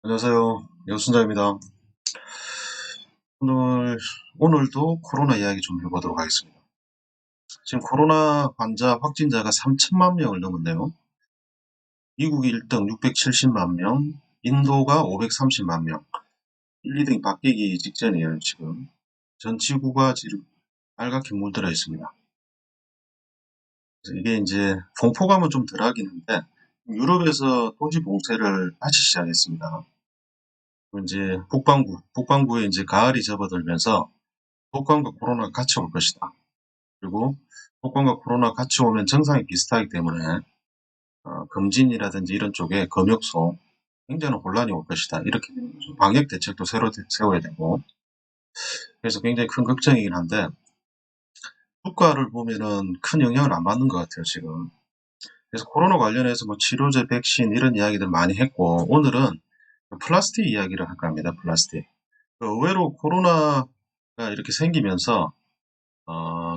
안녕하세요. 여순자입니다. 오늘도 코로나 이야기 좀 해보도록 하겠습니다. 지금 코로나 환자 확진자가 3천만 명을 넘었네요. 미국이 1등 670만 명, 인도가 530만 명. 1, 2등이 바뀌기 직전이에요, 지금. 전 지구가 지금 빨갛게 물들어 있습니다. 그래서 이게 이제 공포감은 좀 덜하긴 한데, 유럽에서 토지 봉쇄를 다시 시작했습니다. 이제 북반구에 이제 가을이 접어들면서 독감과 코로나가 같이 올 것이다. 그리고 독감과 코로나 같이 오면 증상이 비슷하기 때문에 금진이라든지 이런 쪽에 검역소 굉장히 혼란이 올 것이다. 이렇게 되는 거죠. 방역 대책도 새로 세워야 되고. 그래서 굉장히 큰 걱정이긴 한데 효과를 보면은 큰 영향을 안 받는 것 같아요, 지금. 그래서 코로나 관련해서 뭐 치료제, 백신 이런 이야기들 많이 했고 오늘은 플라스틱 이야기를 할까 합니다. 플라스틱. 의외로 코로나가 이렇게 생기면서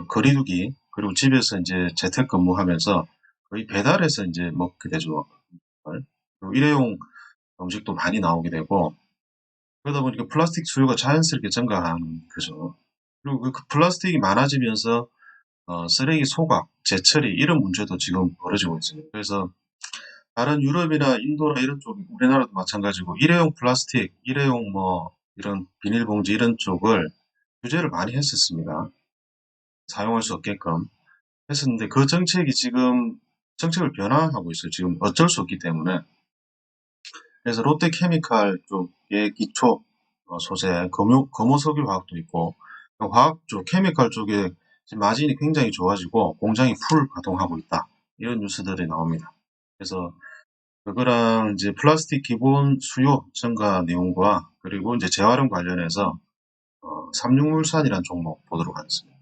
거리두기, 그리고 집에서 이제 재택근무하면서 거의 배달해서 이제 먹게 되죠. 그리고 일회용 음식도 많이 나오게 되고, 그러다 보니까 플라스틱 수요가 자연스럽게 증가하는 거죠. 그리고 그 플라스틱이 많아지면서 쓰레기 소각, 재처리 이런 문제도 지금 벌어지고 있습니다. 그래서 다른 유럽이나 인도나 이런 쪽, 우리나라도 마찬가지고 일회용 플라스틱, 일회용 뭐 이런 비닐봉지 이런 쪽을 규제를 많이 했었습니다. 사용할 수 없게끔. 했었는데 그 정책이 지금 정책을 변화하고 있어요. 지금 어쩔 수 없기 때문에. 그래서 롯데케미칼 쪽의 기초 소재, 검호석유 화학도 있고 화학 쪽, 케미칼 쪽에 지금 마진이 굉장히 좋아지고 공장이 풀 가동하고 있다. 이런 뉴스들이 나옵니다. 그래서 그거랑 이제 플라스틱 기본 수요 증가 내용과 그리고 이제 재활용 관련해서 삼육물산이라는 종목 보도록 하겠습니다.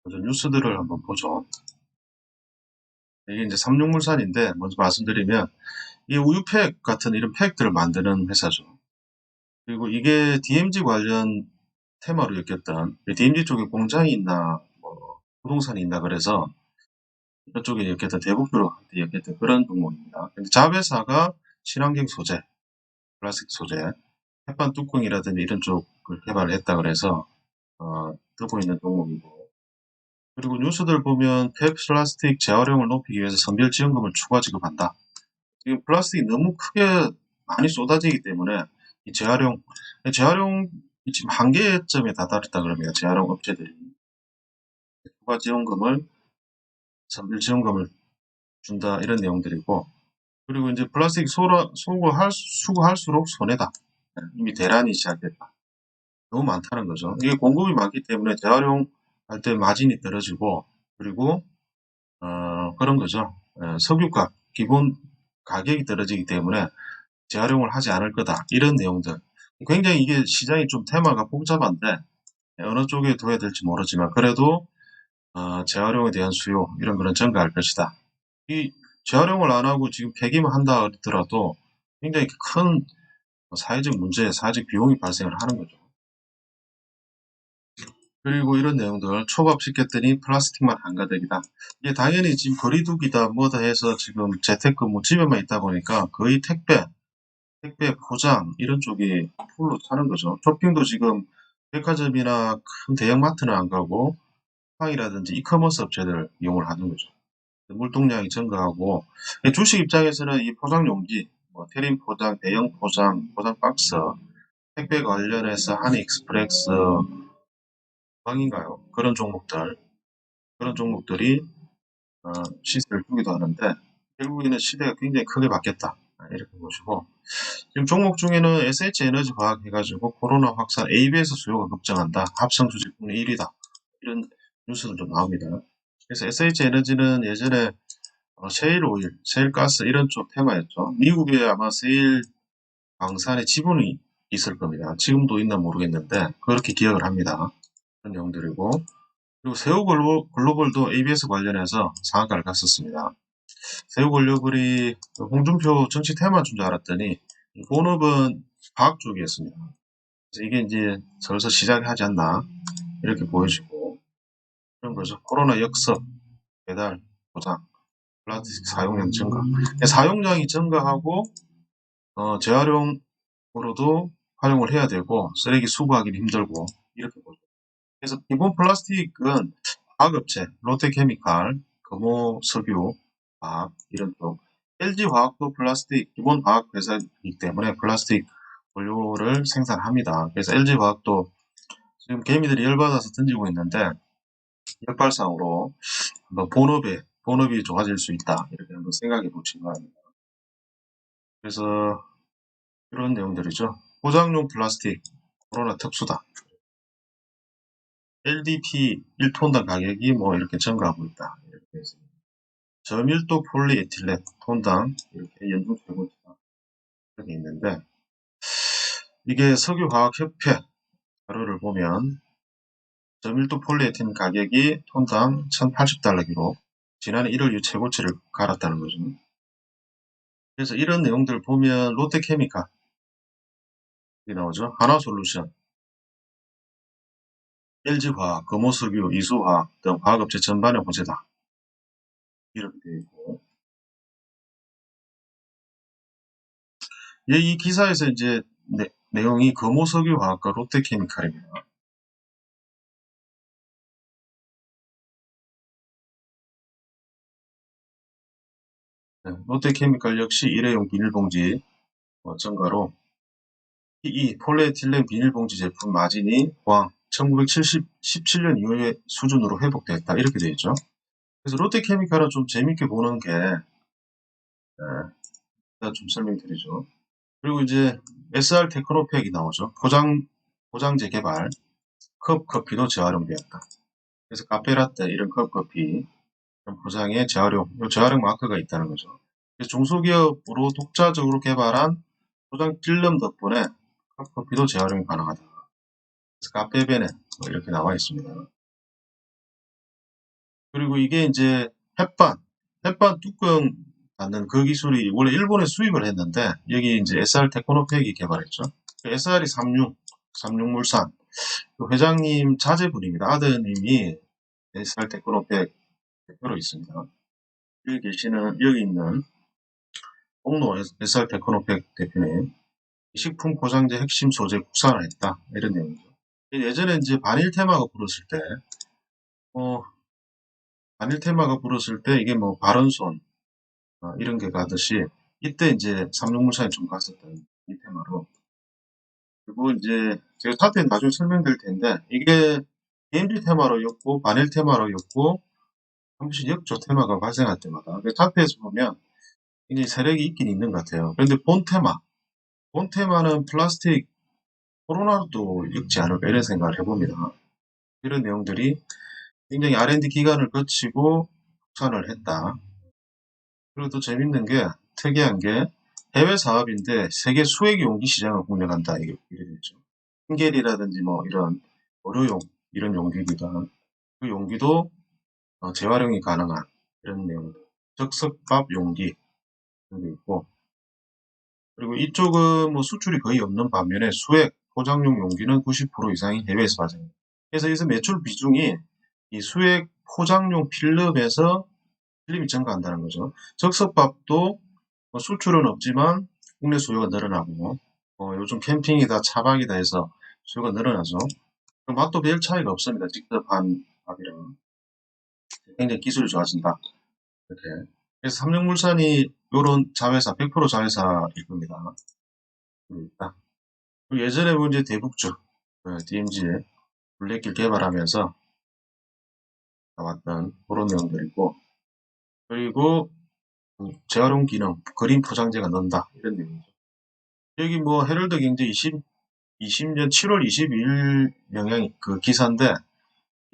먼저 뉴스들을 한번 보죠. 이게 이제 삼육물산인데 먼저 말씀드리면 이 우유팩 같은 이런 팩들을 만드는 회사죠. 그리고 이게 DMZ 관련 테마로 엮였던 DMZ 쪽에 공장이 있나 뭐 부동산이 있나 그래서 이쪽에 엮였던 대북으로 엮였던 그런 종목입니다. 근데 자회사가 친환경 소재, 플라스틱 소재, 햇반 뚜껑이라든지 이런 쪽을 개발을 했다 그래서 뜨고 있는 종목이고 그리고 뉴스들 보면 폐 플라스틱 재활용을 높이기 위해서 선별 지원금을 추가 지급한다. 지금 플라스틱이 너무 크게 많이 쏟아지기 때문에 이 재활용이 지금 한계점에 다다랐다 그럽니다. 재활용 업체들이 추가 지원금을 선별 지원금을 준다 이런 내용들이고 그리고 이제 플라스틱 수거할수록 손해다. 이미 대란이 시작됐다. 너무 많다는 거죠. 이게 공급이 많기 때문에 재활용할 때 마진이 떨어지고 그리고 그런 거죠. 석유값 기본 가격이 떨어지기 때문에 재활용을 하지 않을 거다. 이런 내용들. 굉장히 이게 시장이 좀 테마가 복잡한데 어느 쪽에 둬야 될지 모르지만 그래도 재활용에 대한 수요 이런 거는 증가할 것이다. 이 재활용을 안 하고 지금 폐기만 한다 하더라도 굉장히 큰 사회적 문제, 사회적 비용이 발생을 하는 거죠. 그리고 이런 내용들 초밥시켰더니 플라스틱만 한가득이다. 이게 당연히 지금 거리두기다 뭐다 해서 지금 재택근무 집에만 있다 보니까 거의 택배 포장 이런 쪽이 풀로 차는 거죠. 쇼핑도 지금 백화점이나 큰 대형마트는 안 가고 쿠팡이라든지 이커머스 업체들 이용을 하는 거죠. 물동량이 증가하고 주식 입장에서는 이 포장 용기, 뭐 테린 포장, 대형 포장, 포장 박스, 택배 관련해서 한익스프레스, 방인가요? 그런 종목들이 시세를 주기도 하는데 결국에는 시대가 굉장히 크게 바뀌었다. 이렇게 보시고 지금 종목 중에는 SH에너지 과학 해가지고 코로나 확산 ABS 수요가 급증한다. 합성 수지분의 1위다. 이런 뉴스들도 나옵니다. 그래서 SH에너지는 예전에 셰일 오일, 셰일 가스 이런 쪽 테마였죠. 미국에 아마 셰일 방산의 지분이 있을 겁니다. 지금도 있나 모르겠는데 그렇게 기억을 합니다. 그런 내용들이고 그리고 새우 글로벌도 ABS 관련해서 상한가를 갔었습니다. 새우 글로벌이 홍준표 정치 테마 준 줄 알았더니 본업은 과학 쪽이었습니다. 그래서 이게 이제 슬슬 시작하지 않나 이렇게 보여지고 그런 거죠. 코로나 역습, 배달, 포장, 플라스틱 사용량 증가. 사용량이 증가하고 재활용 으로도 활용을 해야 되고 쓰레기 수거하기는 힘들고 이렇게 보죠. 그래서 기본 플라스틱은 화학업체, 롯데케미칼, 금호석유, 화학 이런 쪽 LG화학도 플라스틱 기본 화학 회사이기 때문에 플라스틱 원료를 생산합니다. 그래서 LG화학도 지금 개미들이 열받아서 던지고 있는데 역발상으로 한번 본업이 좋아질 수 있다 이렇게 한번 생각해 보시기 바랍니다. 그래서 이런 내용들이죠. 포장용 플라스틱 코로나 특수다. LDP 1톤당 가격이 뭐 이렇게 증가하고 있다. 이렇게 있습니다. 저밀도 폴리에틸렌 톤당 이렇게 연중 최고치다. 이렇게 있는데 이게 석유화학협회 자료를 보면 저밀도 폴리에틸렌 가격이 톤당 1080달러 기록 지난해 1월 이후 최고치를 갈았다는 거죠. 그래서 이런 내용들을 보면 롯데케미칼이 나오죠. 하나솔루션, LG화학, 금호석유, 이수화학 등 화학업체 전반의 호재다. 이렇게 되어 있고 이 기사에서 이제 내용이 금호석유화학과 롯데케미칼입니다. 롯데케미칼 역시 일회용 비닐봉지 증가로 PE 폴리에틸렌 비닐봉지 제품 마진이 포항 1917년 이후의 수준으로 회복됐다 이렇게 되어 있죠. 그래서 롯데케미칼은 좀 재밌게 보는 게 좀 설명드리죠. 그리고 이제 SR 테크노팩이 나오죠. 포장재 개발 컵 커피도 재활용되었다. 그래서 카페라떼 이런 컵 커피 포장에 재활용 마크가 있다는 거죠. 중소기업으로 독자적으로 개발한 포장 필름 덕분에 커피도 재활용이 가능하다. 그래서 카페베네 이렇게 나와 있습니다. 그리고 이게 이제 햇반 뚜껑 닫는 그 기술이 원래 일본에 수입을 했는데 여기 이제 SR 테크노팩이 개발했죠. SR이 삼육물산 그 회장님 자제분입니다. 아드님이 SR 테크노팩 대표로 있습니다. 여기 있는 홍로 SR 테크노팩 대표님 식품 포장재 핵심 소재 국산화 했다 이런 내용이죠. 예전에 이제 어, 반일 테마가 불었을 때 이게 뭐 바른손 이런 게 가듯이 이때 이제 삼육물산이 좀 갔었던 이 테마로 그리고 이제 제가 차트에 나중에 설명드릴 텐데 이게 DMZ 테마로였고 반일 테마로였고 한 번씩 역조 테마가 발생할 때마다 차트에서 보면 굉장히 세력이 있긴 있는 것 같아요. 그런데 본 테마는 플라스틱 코로나도 읽지 않을까 이런 생각을 해봅니다. 이런 내용들이 굉장히 R&D 기간을 거치고 국산을 했다. 그리고 또 재밌는 게 특이한 게 해외 사업인데 세계 수액 용기 시장을 공략한다 이게 되죠. 흰겔이라든지 뭐 이런 의료용 이런 용기기도 한 그 용기도 재활용이 가능한 이런 내용들. 즉석밥 용기 이런 게 있고 그리고 이쪽은 뭐 수출이 거의 없는 반면에 수액 포장용 용기는 90% 이상이 해외에서 발생합니다. 그래서 여기서 매출 비중이 이 수액 포장용 필름이 증가한다는 거죠. 즉석밥도 수출은 없지만 국내 수요가 늘어나고 요즘 캠핑이다 차박이다 해서 수요가 늘어나죠. 맛도 별 차이가 없습니다. 직접 한 밥이랑 굉장히 기술이 좋아진다. 이렇게. 그래서 삼육물산이 이런 자회사 100% 자회사일 겁니다. 그리고 예전에 이제 대북주 DMZ에 블랙길 개발하면서 나왔던 그런 내용들이고 그리고 재활용 기능, 그린 포장재가 넣는다 이런 내용이죠. 여기 뭐 헤럴드 경제 20년 7월 22일 영향 그 기사인데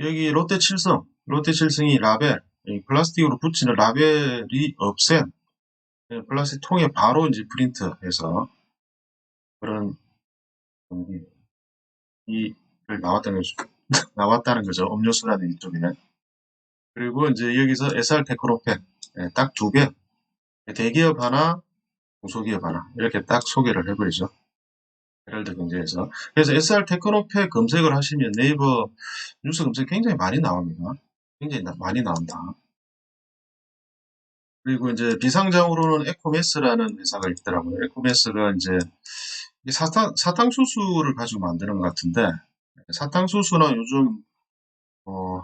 여기 롯데칠성이 라벨 플라스틱으로 붙이는 라벨이 없앤 플라스틱 통에 바로 이제 프린트해서 그런 이를 나왔다는 거죠. 음료수라는 이쪽에. 그리고 이제 여기서 SR 테크노팩 딱 두 개, 대기업 하나, 중소기업 하나 이렇게 딱 소개를 해버리죠. 헤럴드 경제에서. 그래서 SR 테크노팩 검색을 하시면 네이버 뉴스 검색 굉장히 많이 나옵니다. 굉장히 많이 나온다. 그리고 이제 비상장으로는 에코메스라는 회사가 있더라고요. 에코메스가 이제 이 사탕수수를 가지고 만드는 것 같은데, 사탕수수나 요즘, 어,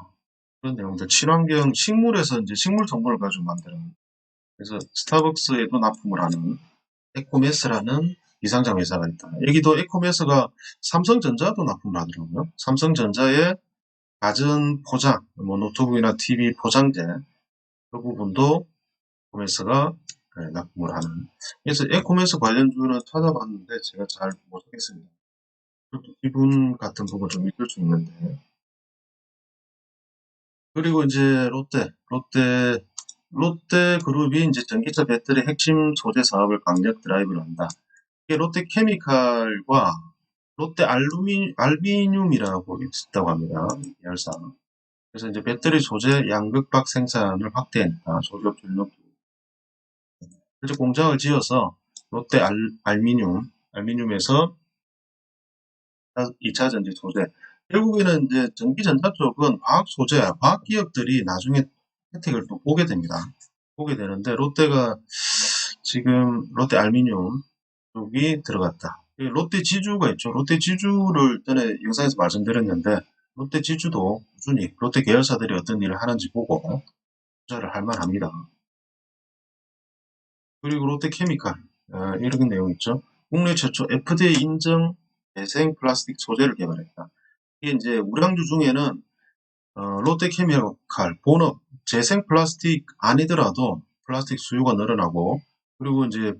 그런 내용들, 친환경 식물에서 이제 식물 성분을 가지고 만드는, 그래서 스타벅스에도 납품을 하는 에코메스라는 이상장 회사가 있다. 여기도 에코메스가 삼성전자도 납품을 하더라고요. 삼성전자의 가전 포장, 뭐 노트북이나 TV 포장재, 그 부분도 에코메스가 납품을 하는. 그래서 에코메스 관련주는 찾아봤는데 제가 잘 모르겠습니다. 기분 같은 부분 좀 있을 수 있는데. 그리고 이제 롯데 그룹이 이제 전기차 배터리 핵심 소재 사업을 강력 드라이브를 한다. 이게 롯데 케미칼과 롯데 알비늄이라고 있다고 합니다. 계열사. 그래서 이제 배터리 소재 양극박 생산을 확대한다. 소재 전력. 그래서 공장을 지어서 롯데 알미늄에서 2차 전지 소재. 결국에는 이제 전기전자 쪽은 과학 소재야. 과학 기업들이 나중에 혜택을 또 보게 됩니다. 보게 되는데 롯데가 지금 롯데 알미늄 쪽이 들어갔다. 롯데 지주가 있죠. 롯데 지주를 전에 영상에서 말씀드렸는데 롯데 지주도 꾸준히 롯데 계열사들이 어떤 일을 하는지 보고 투자를 할 만합니다. 그리고 롯데 케미칼 이런 내용 있죠. 국내 최초 FDA 인정 재생 플라스틱 소재를 개발했다. 이게 이제 우량주 중에는 롯데케미칼 본업 재생 플라스틱 아니더라도 플라스틱 수요가 늘어나고 그리고 이제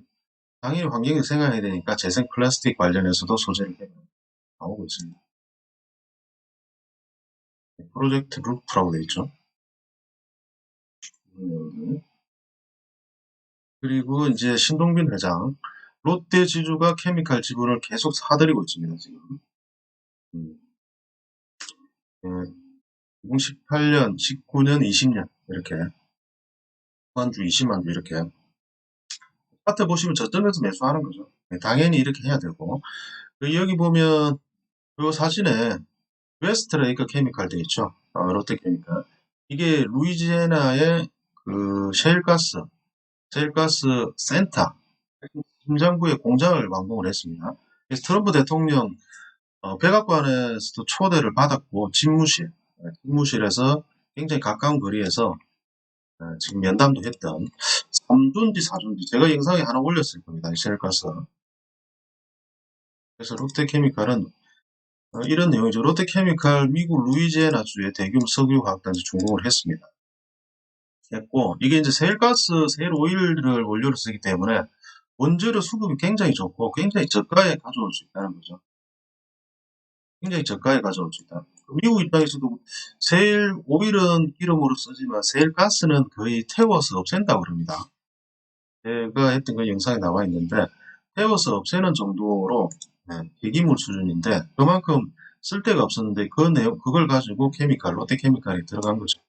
당연히 환경을 생각해야 되니까 재생 플라스틱 관련해서도 소재를 나오고 있습니다. 프로젝트 루프라고 되어 있죠. 그리고 이제 신동빈 회장 롯데 지주가 케미칼 지분을 계속 사들이고 있습니다. 지금. 음, 예, 2018년, 19년, 20년 이렇게 만주 20만주 이렇게 차트 보시면 저점에서 매수하는 거죠. 당연히 이렇게 해야 되고 여기 보면 이 사진에 웨스트레이크 케미칼 돼 있죠. 롯데케미칼. 이게 루이지애나의 그 셰일가스 센터 심장부에 공장을 완공을 했습니다. 그래서 트럼프 대통령 백악관에서도 초대를 받았고 집무실에서 굉장히 가까운 거리에서 지금 면담도 했던 3조인지 4조인지 제가 영상에 하나 올렸을 겁니다. 셰일가스. 그래서 롯데케미칼은 이런 내용이죠. 롯데케미칼 미국 루이지애나주의 대규모 석유화학단지 준공을 했습니다. 했고 이게 이제 세일 오일을 원료로 쓰기 때문에 원재료 수급이 굉장히 좋고 굉장히 저가에 가져올 수 있다는 거죠. 굉장히 저가에 가져올 수 있다. 미국 입장에서도 세일 오일은 기름으로 쓰지만 세일 가스는 거의 태워서 없앤다고 그럽니다. 제가 했던 그 영상에 나와 있는데 태워서 없애는 정도로 폐기물 수준인데 그만큼 쓸 데가 없었는데 그걸 가지고 롯데 케미칼이 들어간 거죠.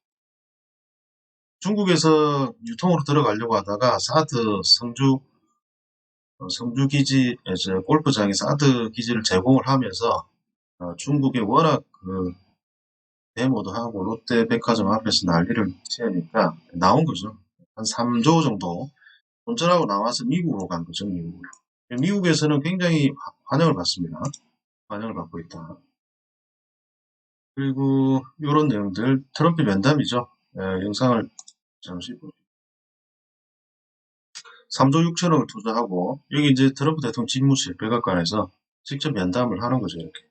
중국에서 유통으로 들어가려고 하다가 사드 성주 기지에서 골프장에 사드 기지를 제공을 하면서 중국에 워낙 그 데모도 하고 롯데백화점 앞에서 난리를 치니까 나온 거죠. 한 3조 정도 본전하고 나와서 미국으로 간 거죠. 미국으로. 미국에서는 굉장히 환영을 받습니다. 환영을 받고 있다. 그리고 이런 내용들 트럼프 면담이죠. 영상을 잠시 보죠. 3조 6천억을 투자하고 여기 이제 트럼프 대통령 집무실 백악관에서 직접 면담을 하는 거죠. 이렇게.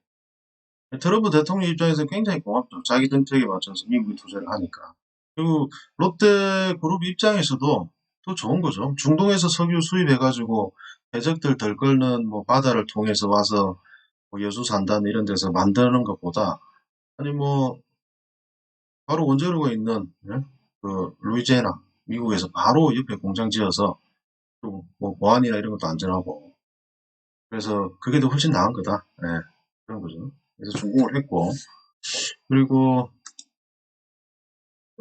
트럼프 대통령 입장에서 굉장히 고맙죠. 자기 정책에 맞춰서 미국이 투자를 하니까. 그리고 롯데그룹 입장에서도 또 좋은 거죠. 중동에서 석유 수입해가지고 해적들 덜 끓는 뭐 바다를 통해서 와서 뭐 여수 산단 이런 데서 만드는 것보다 아니 뭐 바로 원재료가 있는 그 루이지애나 미국에서 바로 옆에 공장 지어서 또 뭐 보안이나 이런 것도 안전하고 그래서 그게 더 훨씬 나은 거다. 그런 거죠. 그래서 준공을 했고 그리고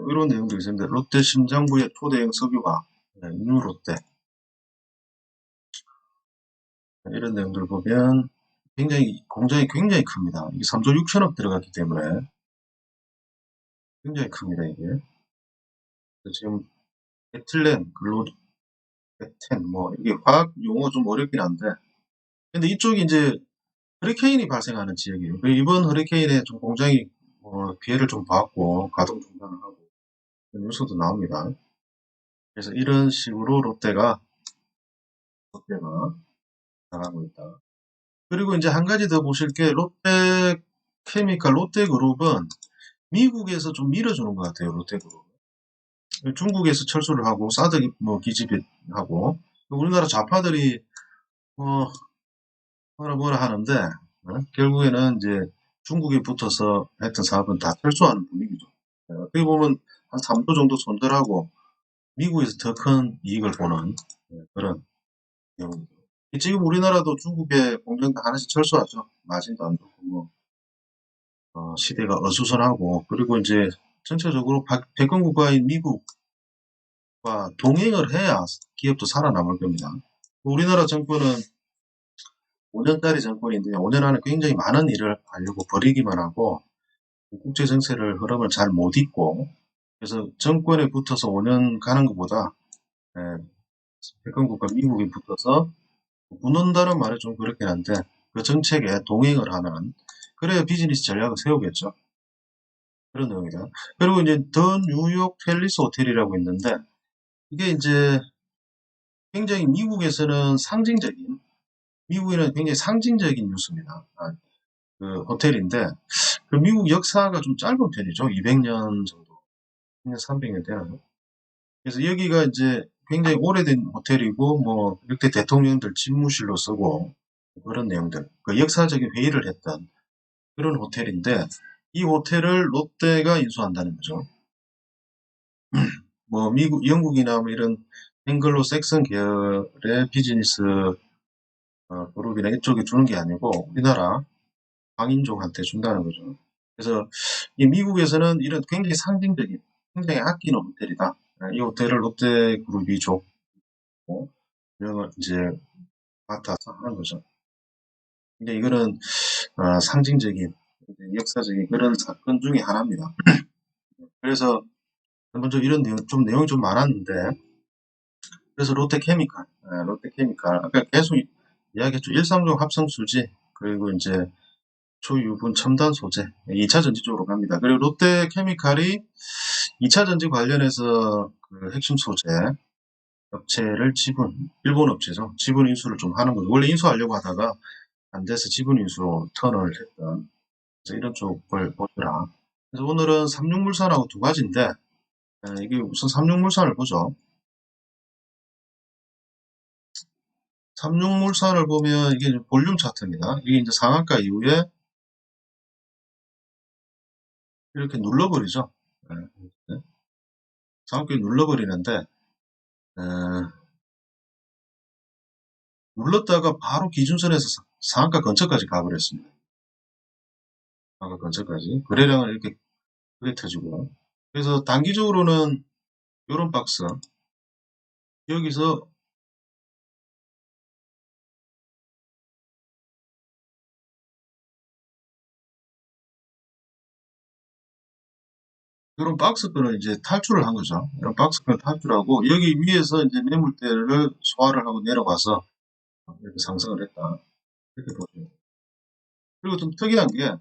이런 내용도 있습니다. 롯데 심장부의 초대형 석유화 뉴롯데 이런 내용들 보면 공장이 굉장히 큽니다. 이게 3조 6천억 들어갔기 때문에 굉장히 큽니다. 이게 지금 에틸렌, 글루, 에텐 뭐 이게 화학 용어 좀 어렵긴 한데 근데 이쪽이 이제 허리케인이 발생하는 지역이에요. 이번 허리케인에 좀 공장이 피해를 좀 받고 가동 중단을 하고 뉴스도 나옵니다. 그래서 이런 식으로 롯데가 나가고 있다. 그리고 이제 한 가지 더 보실 게 롯데케미칼, 롯데그룹은 미국에서 좀 밀어주는 것 같아요. 롯데그룹. 중국에서 철수를 하고 사드 기집애하고 우리나라 좌파들이 뭐 뭐라 하는데 결국에는 이제 중국에 붙어서 했던 사업은 다 철수하는 분위기죠. 어떻게 보면 한 3조 정도 손절하고 미국에서 더 큰 이익을 보는 그런 내용입니다. 지금 우리나라도 중국에 공장 하나씩 철수하죠. 마진도 안 좋고 시대가 어수선하고 그리고 이제 전체적으로 백권 국가인 미국과 동행을 해야 기업도 살아남을 겁니다. 우리나라 정권은 5년짜리 정권인데 5년 안에 굉장히 많은 일을 하려고 버리기만 하고 국제 정세를 흐름을 잘 못 잇고 그래서 정권에 붙어서 5년 가는 것보다 백권국가 미국에 붙어서 붙는다는 말이 좀 그렇긴 한데 그 정책에 동행을 하는 그래야 비즈니스 전략을 세우겠죠. 그런 내용이다. 그리고 이제 더 뉴욕 팰리스 호텔이라고 있는데 이게 이제 굉장히 미국에는 굉장히 상징적인 뉴스입니다. 그 호텔인데 그 미국 역사가 좀 짧은 편이죠. 200년 정도, 300년 되나요? 그래서 여기가 이제 굉장히 오래된 호텔이고 뭐 역대 대통령들 집무실로 쓰고 그런 내용들, 그 역사적인 회의를 했던 그런 호텔인데 이 호텔을 롯데가 인수한다는 거죠. 뭐 미국, 영국이나 뭐 이런 앵글로 섹슨 계열의 비즈니스 그룹이나 이쪽에 주는 게 아니고 우리나라 광인족한테 준다는 거죠. 그래서 이 미국에서는 이런 굉장히 상징적인, 굉장히 아끼는 호텔이다. 이 호텔을 롯데그룹이 줬고 운영을 이제 맡아서 하는 거죠. 근데 이거는 상징적인, 역사적인 그런 사건 중에 하나입니다. 그래서 먼저 이런 내용이 좀 많았는데 그래서 롯데케미칼 아까 계속 이야기했죠. 일상종 합성수지 그리고 이제 초유분 첨단 소재 2차 전지 쪽으로 갑니다. 그리고 롯데케미칼이 2차 전지 관련해서 그 핵심 소재 업체를 일본 업체죠. 지분 인수를 좀 하는 거죠. 원래 인수하려고 하다가 안 돼서 지분 인수로 턴을 했던 그래서 이런 쪽을 보더라. 그래서 오늘은 삼육물산하고 두 가지인데 이게 우선 삼육물산을 보죠. 삼육물산을 보면 이게 볼륨 차트입니다. 이게 이제 상한가 이후에 이렇게 눌러버리죠. 상한가 눌러버리는데 눌렀다가 바로 기준선에서 상한가 근처까지 가버렸습니다. 상한가 근처까지 거래량을 이렇게 크게 터지고 그래서 단기적으로는 이런 박스 여기서 이런 박스권을 이제 탈출을 한 거죠. 이런 박스권을 탈출하고 여기 위에서 이제 매물대를 소화를 하고 내려가서 이렇게 상승을 했다. 이렇게 보시면 돼요. 그리고 좀 특이한 게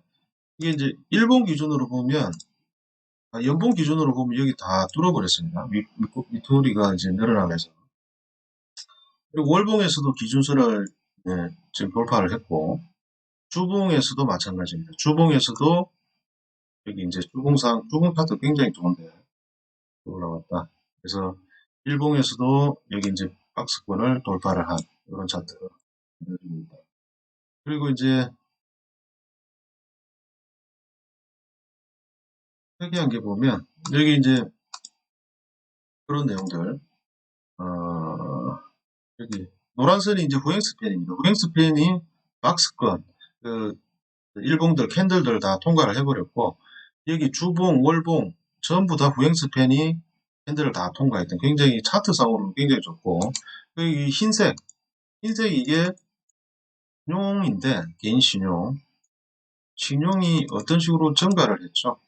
이게 이제 일본 기준으로 보면 연봉 기준으로 보면 여기 다 뚫어버렸습니다. 밑꼬리가 이제 늘어나면서 그리고 월봉에서도 기준선을 지금 돌파를 했고 주봉에서도 마찬가지입니다. 주봉에서도 여기 이제 주봉 파트 굉장히 좋은데 올라왔다. 그래서 일봉에서도 여기 이제 박스권을 돌파를 한 이런 차트가 보여집니다. 그리고 이제 특이한 게 보면 여기 이제 그런 내용들 여기 노란선이 이제 후행스팬입니다. 후행스팬이 박스권 그 일봉들 캔들들 다 통과를 해버렸고 여기 주봉 월봉 전부 다 후행스팬이 캔들을 다 통과했던 굉장히 차트상으로는 굉장히 좋고 여기 흰색 이게 신용인데 개인 신용이 어떤 식으로 증가를 했죠.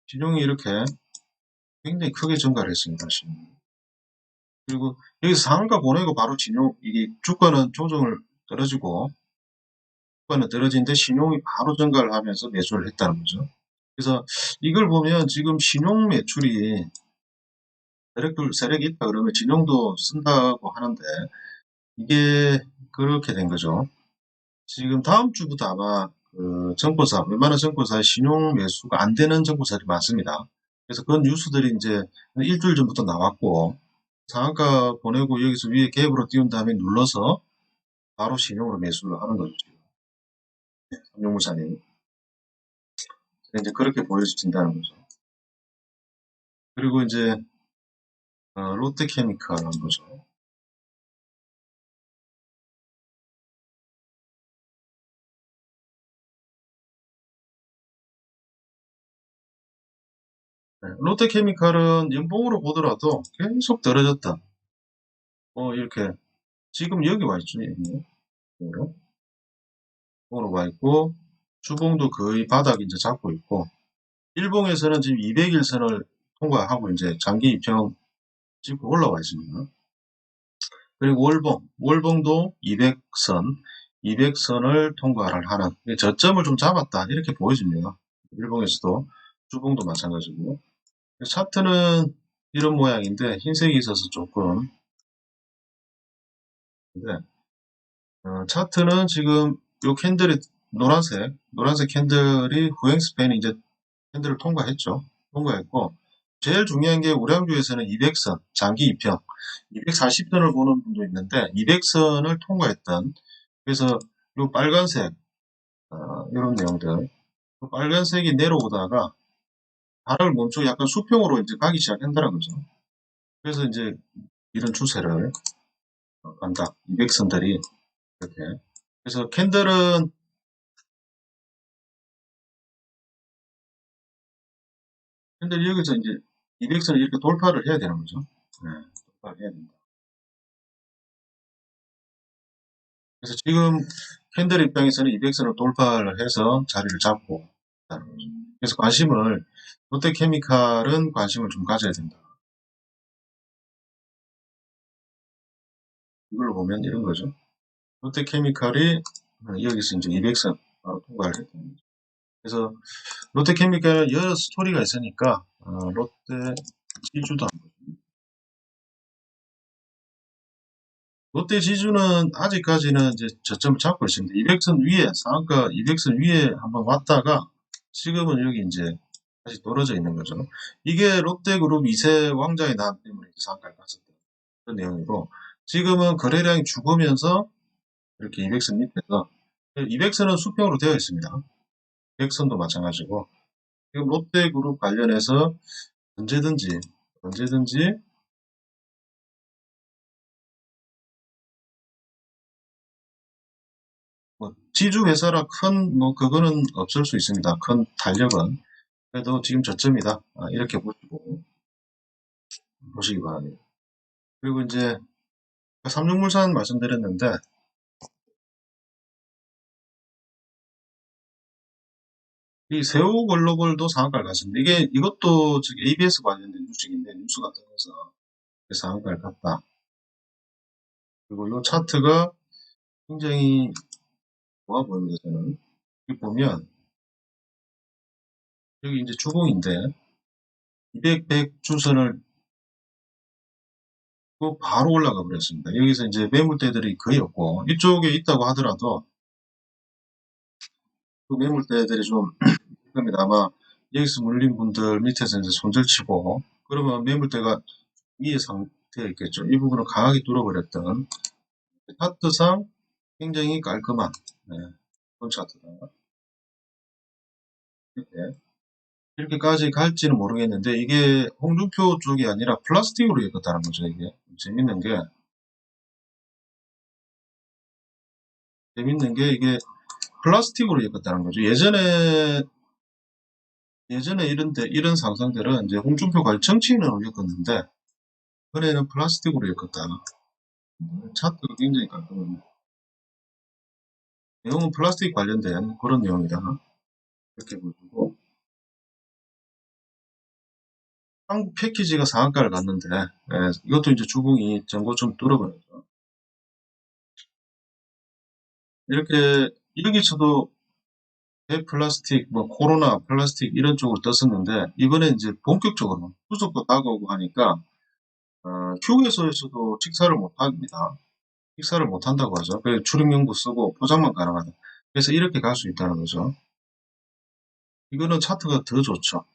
신용이 이렇게 굉장히 크게 증가를 했습니다. 신용이. 그리고 여기서 상한가 보내고 바로 진용, 이게 주가는 조정을 떨어지고, 주가는 떨어지는데 신용이 바로 증가를 하면서 매수를 했다는 거죠. 그래서 이걸 보면 지금 신용 매출이 세력이 있다 그러면 진용도 쓴다고 하는데, 이게 그렇게 된 거죠. 지금 다음 주부터 아마 그 정보사, 웬만한 정보사의 신용 매수가 안 되는 정보사들이 많습니다. 그래서 그런 뉴스들이 이제 일주일 전부터 나왔고, 상한가 보내고 여기서 위에 갭으로 띄운 다음에 눌러서 바로 신용으로 매수를 하는 거죠. 삼성물산이. 이제 그렇게 보여진다는 거죠. 그리고 이제 롯데케미칼 거죠. 네, 롯데케미칼은 연봉으로 보더라도 계속 떨어졌다. 이렇게 지금 여기 와 있죠. 여기로 와 있고, 주봉도 거의 바닥 이제 잡고 있고, 일봉에서는 지금 200일선을 통과하고 이제 장기 입장 찍고 올라와 있습니다. 그리고 월봉도 200선, 200선을 통과를 하는 저점을 좀 잡았다 이렇게 보여집니다. 일봉에서도 주봉도 마찬가지고, 차트는 이런 모양인데 흰색이 있어서 조금, 근데 차트는 지금 요 캔들이 노란색 캔들이 후행 스팬이 이제 캔들을 통과했죠. 통과했고, 제일 중요한 게 우량주에서는 200선, 장기 입형, 240선을 보는 분도 있는데 200선을 통과했던, 그래서 요 빨간색, 이런 내용들, 요 빨간색이 내려오다가 하락을 멈추고 약간 수평으로 이제 가기 시작한다는 거죠. 그래서 이제 이런 추세를 간다. 200선들이 이렇게. 그래서 캔들이 여기서 이제 200선을 이렇게 돌파를 해야 되는 거죠. 네, 돌파를 해야 된다. 그래서 지금 캔들 입장에서는 200선을 돌파를 해서 자리를 잡고 있다는 거죠. 그래서 롯데케미칼은 관심을 좀 가져야 된다. 이걸로 보면 이런 거죠. 롯데케미칼이 여기서 이제 200선 바로 통과를 했다는 거죠. 그래서 롯데케미칼은 여러 스토리가 있으니까 롯데 지주도 롯데 지주는 아직까지는 이제 저점을 잡고 있습니다. 200선 위에, 상한가 200선 위에 한번 왔다가 지금은 여기 이제 다시 떨어져 있는 거죠. 이게 롯데그룹 2세 왕자의 난 때문에 상한가를 갔었던 그런 내용이고, 지금은 거래량이 죽으면서 이렇게 200선 밑에서, 200선은 수평으로 되어 있습니다. 100선도 마찬가지고, 지금 롯데그룹 관련해서 언제든지 뭐 지주 회사라 큰 뭐 그거는 없을 수 있습니다. 큰 탄력은. 그래도 지금 저점이다. 이렇게 보시기 바랍니다. 그리고 이제 삼성물산 말씀드렸는데, 이 세우글로벌도 상한가를 갔습니다. 이것도 지금 ABS 관련된 주식인데 뉴스가 뜨면서 상한가를 갔다. 그리고 이 차트가 굉장히 좋아 보입니다. 저는 여기 보면 여기 이제 주봉인데 200, 100 주선을 꼭 바로 올라가 버렸습니다. 여기서 이제 매물대들이 거의 없고, 이쪽에 있다고 하더라도 그 매물대들이 좀 겁니다. 아마 여기서 물린 분들 밑에서 이제 손절치고, 그러면 매물대가 위에 상태에 있겠죠. 이 부분을 강하게 뚫어버렸던 차트상 굉장히 깔끔한, 네, 그런 차트다. 이렇게까지 갈지는 모르겠는데, 이게 홍준표 쪽이 아니라 플라스틱으로 엮었다는 거죠. 이게 재밌는 게 이게 플라스틱으로 엮었다는 거죠. 예전에 이런 상상들은 이제 홍준표 관련 정치인으로 엮었는데, 이번에는 플라스틱으로 엮었다. 차트가 굉장히 깔끔합니다. 내용은 플라스틱 관련된 그런 내용이다. 이렇게 보시고, 한국 패키지가 상한가를 갔는데, 이것도 이제 주봉이 전고 좀 뚫어버렸죠. 이렇게 여기서도 대플라스틱, 뭐 코로나 플라스틱 이런 쪽으로 떴었는데, 이번에 이제 본격적으로 추석도 다가오고 하니까 휴게소에서도 식사를 못 합니다. 식사를 못 한다고 하죠. 그래서 출입문구 쓰고 포장만 가능하다. 그래서 이렇게 갈 수 있다는 거죠. 이거는 차트가 더 좋죠.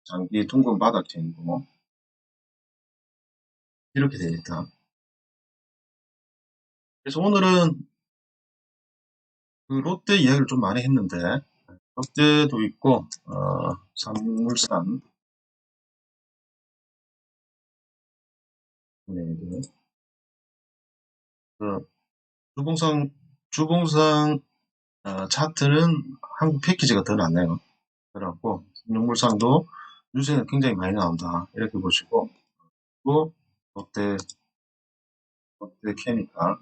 장기 둥근 바닥형이고 이렇게 되어 있다. 그래서 오늘은 그 롯데 이야기를 좀 많이 했는데, 롯데도 있고 삼물산 네, 그 주봉상 차트는 한국 패키지가 더 낫네요. 그래갖고 농물상도 요새는 굉장히 많이 나온다 이렇게 보시고, 또 롯데 케미칼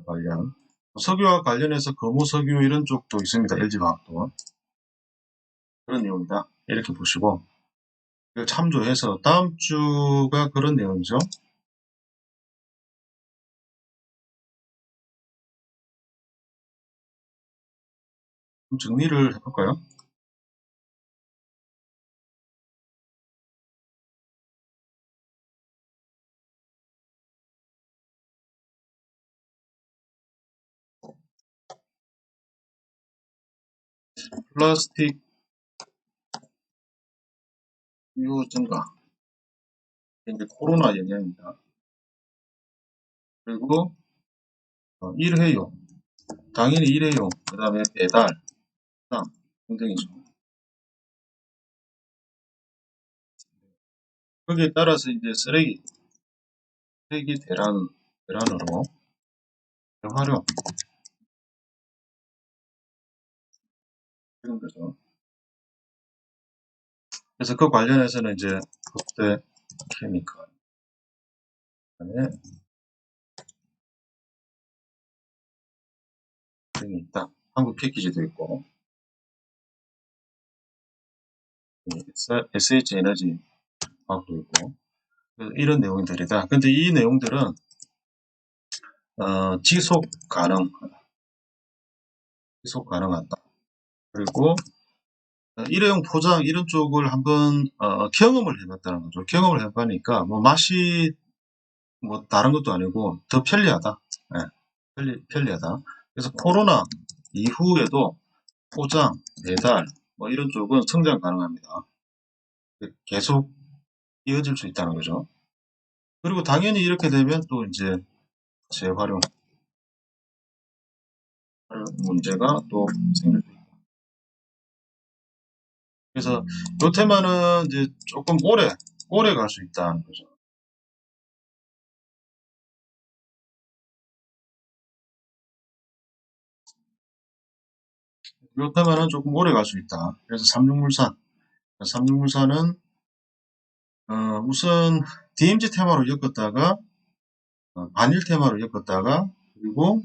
관련 석유와 관련해서 거무석유 이런 쪽도 있습니다. LG화학도 그런 내용이다 이렇게 보시고, 이걸 참조해서 다음 주가 그런 내용이죠. 좀 정리를 해볼까요? 플라스틱 유효 증가, 이제 코로나 영향입니다. 그리고 일회용, 당연히 일회용, 그 다음에 배달, 등등이죠. 거기에 따라서 이제 쓰레기 대란으로 재활용 이런 거죠. 그래서 그 관련해서는 이제 롯데 케미칼 안에 등이 있다. 한국 패키지도 있고, SH 에너지 화학도 있고, 이런 내용들이다. 근데 이 내용들은 지속 가능하다. 그리고 일회용 포장 이런 쪽을 한번 경험을 해봤다는 거죠. 경험을 해보니까 뭐 맛이 뭐 다른 것도 아니고 더 편리하다. 예, 편리하다. 그래서 코로나 이후에도 포장, 배달 뭐 이런 쪽은 성장 가능합니다. 계속 이어질 수 있다는 거죠. 그리고 당연히 이렇게 되면 또 이제 재활용 문제가 또 생길 수 있다. 그래서 요 테마는 이제 조금 오래 갈 수 있다는 거죠. 요 테마는 조금 오래 갈 수 있다. 그래서 삼육물산은 우선 DMZ 테마로 엮었다가 반일 테마로 엮었다가 그리고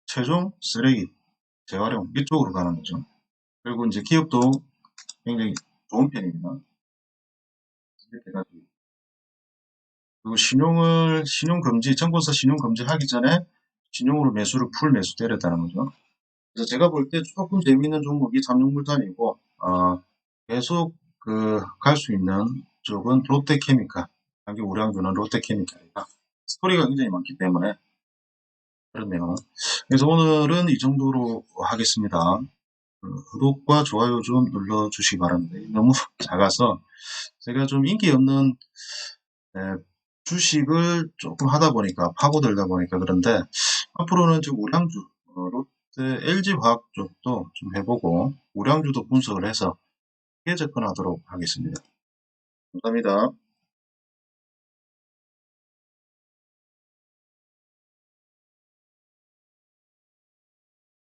최종 쓰레기 재활용 이쪽으로 가는 거죠. 그리고 이제 기업도 굉장히 좋은 편입니다. 이렇게 가지고 그리고 신용금지, 정권사 신용금지 하기 전에 신용으로 매수를 풀 매수 때렸다는 거죠. 그래서 제가 볼 때 조금 재미있는 종목이 삼육물산이고, 계속 갈 수 있는 쪽은 롯데케미칼, 장기 우량주는 롯데케미칼이다. 스토리가 굉장히 많기 때문에 그렇네요. 그래서 오늘은 이 정도로 하겠습니다. 구독과 좋아요 좀 눌러주시기 바랍니다. 너무 작아서 제가 좀 인기 없는 주식을 조금 하다 보니까 파고들다 보니까 그런데, 앞으로는 지금 우량주 롯데 LG화학 쪽도 좀 해보고 우량주도 분석을 해서 크게 접근하도록 하겠습니다. 감사합니다.